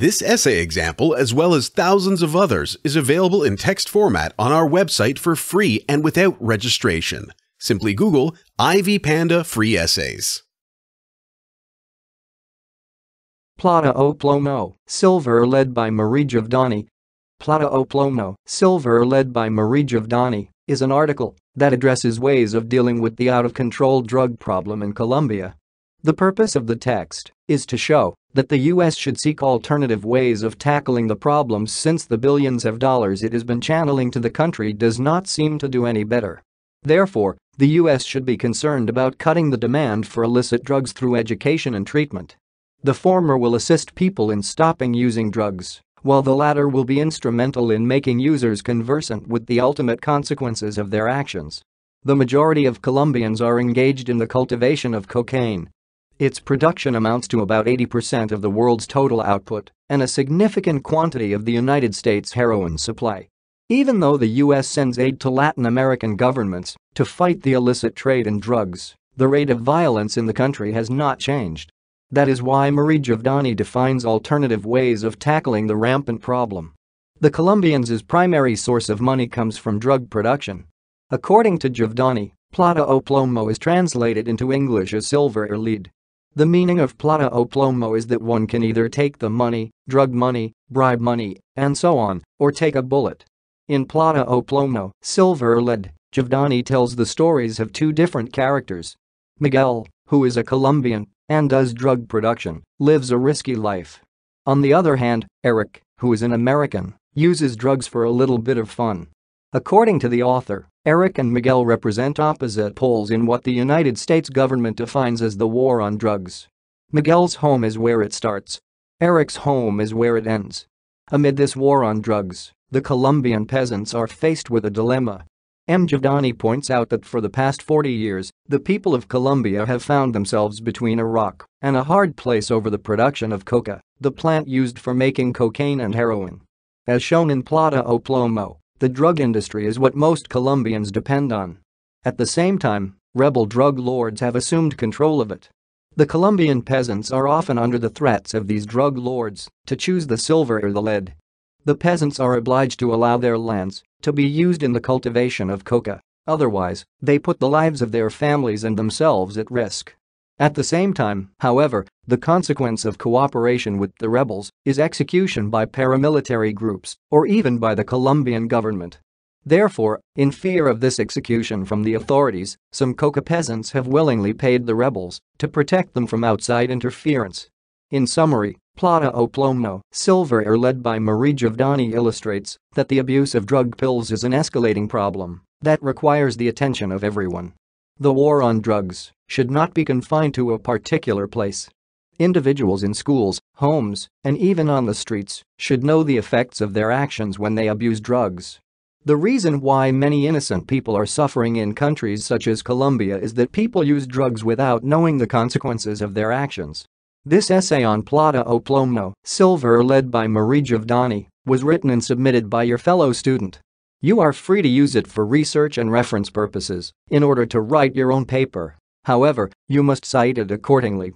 This essay example, as well as thousands of others, is available in text format on our website for free and without registration. Simply Google Ivy Panda Free Essays. Plata O Plomo, Silver or Lead by Marie Javdani. Plata O Plomo, Silver or Lead by Marie Javdani is an article that addresses ways of dealing with the out-of-control drug problem in Colombia. The purpose of the text is to show that the U.S. should seek alternative ways of tackling the problems since the billions of dollars it has been channeling to the country does not seem to do any better. Therefore, the U.S. should be concerned about cutting the demand for illicit drugs through education and treatment. The former will assist people in stopping using drugs, while the latter will be instrumental in making users conversant with the ultimate consequences of their actions. The majority of Colombians are engaged in the cultivation of cocaine. Its production amounts to about 80% of the world's total output and a significant quantity of the United States' heroin supply. Even though the U.S. sends aid to Latin American governments to fight the illicit trade in drugs, the rate of violence in the country has not changed. That is why Marie Javdani defines alternative ways of tackling the rampant problem. The Colombians' primary source of money comes from drug production. According to Javdani, Plata O Plomo is translated into English as silver or lead. The meaning of Plata O Plomo is that one can either take the money, drug money, bribe money, and so on, or take a bullet. In Plata O Plomo, Silver or Lead, Javdani tells the stories of two different characters. Miguel, who is a Colombian and does drug production, lives a risky life. On the other hand, Eric, who is an American, uses drugs for a little bit of fun. According to the author, Eric and Miguel represent opposite poles in what the United States government defines as the war on drugs. Miguel's home is where it starts. Eric's home is where it ends. Amid this war on drugs, the Colombian peasants are faced with a dilemma. Javdani points out that for the past 40 years, the people of Colombia have found themselves between a rock and a hard place over the production of coca, the plant used for making cocaine and heroin. As shown in Plata O Plomo, the drug industry is what most Colombians depend on. At the same time, rebel drug lords have assumed control of it. The Colombian peasants are often under the threats of these drug lords to choose the silver or the lead. The peasants are obliged to allow their lands to be used in the cultivation of coca, otherwise, they put the lives of their families and themselves at risk. At the same time, however, the consequence of cooperation with the rebels is execution by paramilitary groups or even by the Colombian government. Therefore, in fear of this execution from the authorities, some coca peasants have willingly paid the rebels to protect them from outside interference. In summary, Plata O Plomo, Silver or Lead by Marie Javdani illustrates that the abuse of drug pills is an escalating problem that requires the attention of everyone. The war on drugs should not be confined to a particular place. Individuals in schools, homes, and even on the streets should know the effects of their actions when they abuse drugs. The reason why many innocent people are suffering in countries such as Colombia is that people use drugs without knowing the consequences of their actions. This essay on Plata O Plomo, Silver or Lead by Marie Javdani was written and submitted by your fellow student. You are free to use it for research and reference purposes in order to write your own paper. However, you must cite it accordingly.